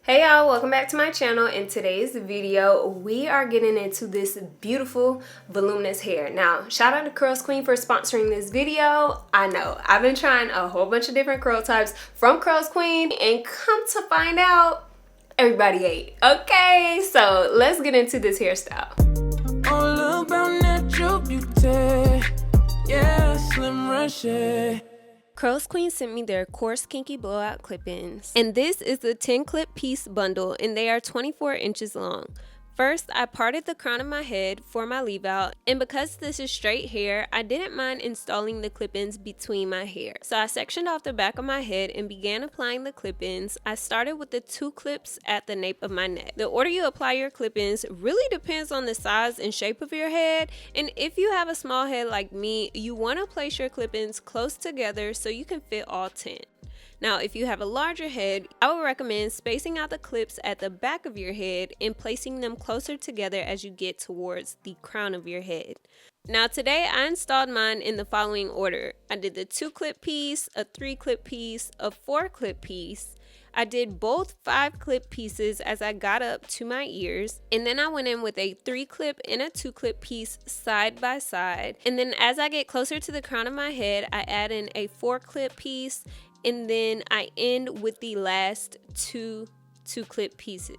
Hey y'all, welcome back to my channel. In today's video, we are getting into this beautiful voluminous hair. Now, shout out to CURLSQUEEN for sponsoring this video. I know, I've been trying a whole bunch of different curl types from CURLSQUEEN and come to find out, everybody ate. Okay, so let's get into this hairstyle. All about natural beauty, yeah, slim Reshae. CURLSQUEEN sent me their coarse kinky blowout clip-ins, and this is the 10 clip piece bundle, and they are 24 inches long. First, I parted the crown of my head for my leave out, and because this is straight hair, I didn't mind installing the clip-ins between my hair. So I sectioned off the back of my head and began applying the clip-ins. I started with the 2 clips at the nape of my neck. The order you apply your clip-ins really depends on the size and shape of your head, and if you have a small head like me, you want to place your clip-ins close together so you can fit all 10. Now, if you have a larger head, I would recommend spacing out the clips at the back of your head and placing them closer together as you get towards the crown of your head. Now, today I installed mine in the following order. I did the 2 clip piece, a 3 clip piece, a 4 clip piece. I did both 5 clip pieces as I got up to my ears, and then I went in with a 3 clip and a 2 clip piece side by side, and then as I get closer to the crown of my head, I add in a 4 clip piece, and then I end with the last 2 clip pieces.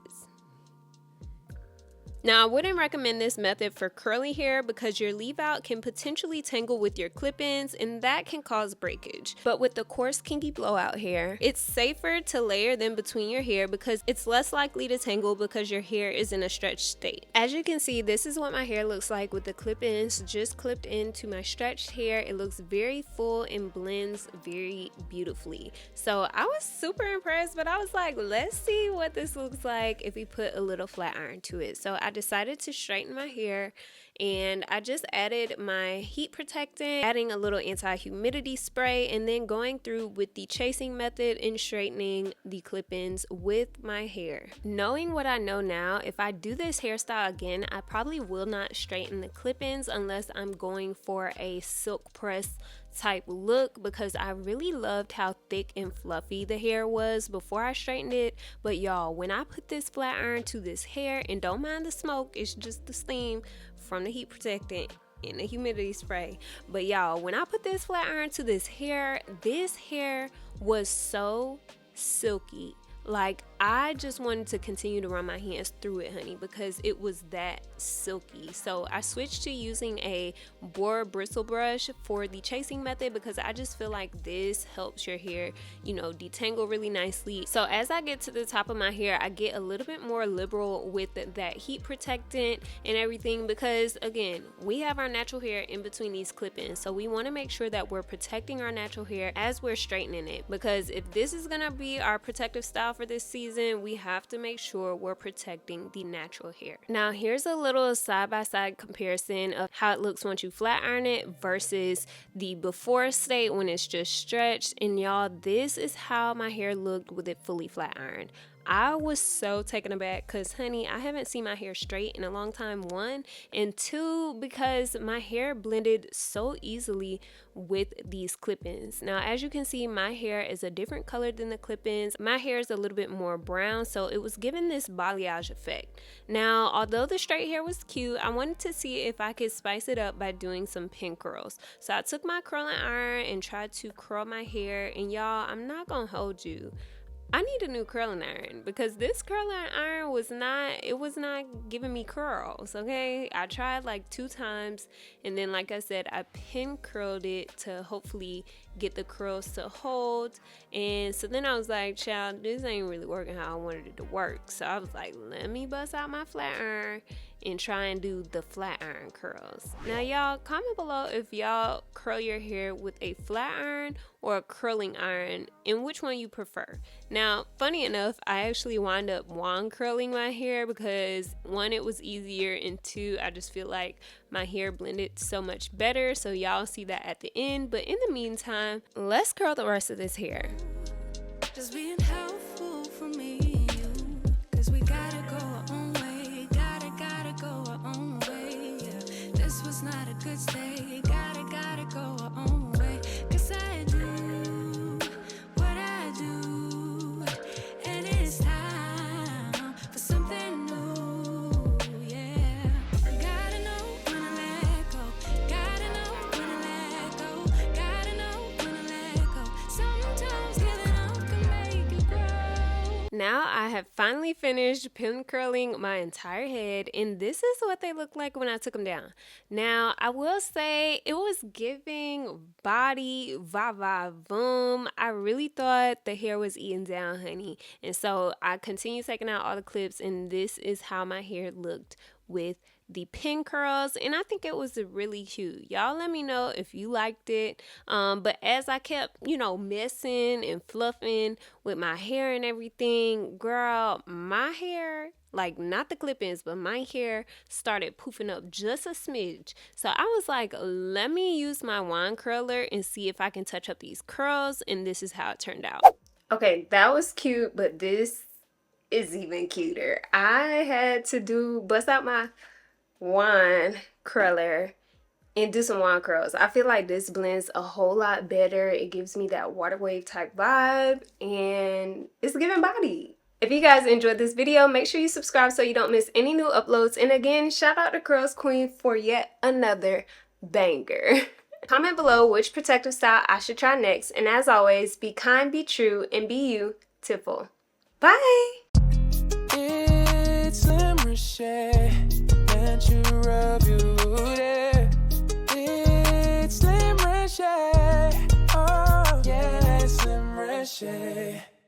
Now, I wouldn't recommend this method for curly hair because your leave out can potentially tangle with your clip-ins and that can cause breakage. But with the coarse kinky blowout hair, it's safer to layer them between your hair because it's less likely to tangle because your hair is in a stretched state. As you can see, this is what my hair looks like with the clip-ins just clipped into my stretched hair. It looks very full and blends very beautifully. So I was super impressed, but I was like, let's see what this looks like if we put a little flat iron to it. So I decided to straighten my hair, and I just added my heat protectant, adding a little anti-humidity spray, and then going through with the chasing method and straightening the clip-ins with my hair. Knowing what I know now, if I do this hairstyle again, I probably will not straighten the clip-ins unless I'm going for a silk press type look, because I really loved how thick and fluffy the hair was before I straightened it. But y'all, when I put this flat iron to this hair, and don't mind the smoke, it's just the steam from the heat protectant and the humidity spray, but y'all, when I put this flat iron to this hair was so silky. Like, I just wanted to continue to run my hands through it, honey, because it was that silky. So I switched to using a boar bristle brush for the chasing method because I just feel like this helps your hair, you know, detangle really nicely. So as I get to the top of my hair, I get a little bit more liberal with that heat protectant and everything because, again, we have our natural hair in between these clip-ins. So we want to make sure that we're protecting our natural hair as we're straightening it, because if this is going to be our protective style for this season, we have to make sure we're protecting the natural hair. Now, here's a little side-by-side comparison of how it looks once you flat iron it versus the before state when it's just stretched. And y'all, this is how my hair looked with it fully flat ironed. I was so taken aback because, honey, I haven't seen my hair straight in a long time, 1, and 2, because my hair blended so easily with these clip-ins. Now, as you can see, my hair is a different color than the clip-ins. My hair is a little bit more brown, so it was giving this balayage effect. Now, although the straight hair was cute, I wanted to see if I could spice it up by doing some pin curls. So I took my curling iron and tried to curl my hair, and y'all, I'm not gonna hold you, I need a new curling iron because this curling iron was not giving me curls, okay? I tried like 2 times, and then, like I said, I pin curled it to hopefully get the curls to hold. And so then I was like, child, this ain't really working how I wanted it to work. So I was like, let me bust out my flat iron and try and do the flat iron curls. Now, y'all, comment below if y'all curl your hair with a flat iron or a curling iron and which one you prefer. Now, funny enough, I actually wound up wand curling my hair because 1, it was easier, and 2, I just feel like my hair blended so much better. So y'all see that at the end. But in the meantime, let's curl the rest of this hair. Just being helpful for me and you, cause we gotta go our own way, gotta go our own way, yeah. This was not a good stay, gotta go our own way, cause I do what I do, and it's time Now I have finally finished pin curling my entire head, and this is what they look like when I took them down. Now I will say it was giving body va-va-voom. I really thought the hair was eating down, honey, and so I continued taking out all the clips, and this is how my hair looked with the pin curls, and I think it was really cute. Y'all let me know if you liked it. But as I kept, messing and fluffing with my hair and everything, girl, my hair, like not the clip-ins, but my hair started poofing up just a smidge. So I was like, let me use my wand curler and see if I can touch up these curls, and this is how it turned out. Okay, that was cute, but this is even cuter. I had to bust out my wand curler and do some wand curls. I feel like this blends a whole lot better. It gives me that water wave type vibe, and it's giving body. If you guys enjoyed this video, make sure you subscribe so you don't miss any new uploads. And again, shout out to Curls Queen for yet another banger. Comment below which protective style I should try next. And as always, be kind, be true, and be you, Tipple. Bye! It's Reshae, and you rub your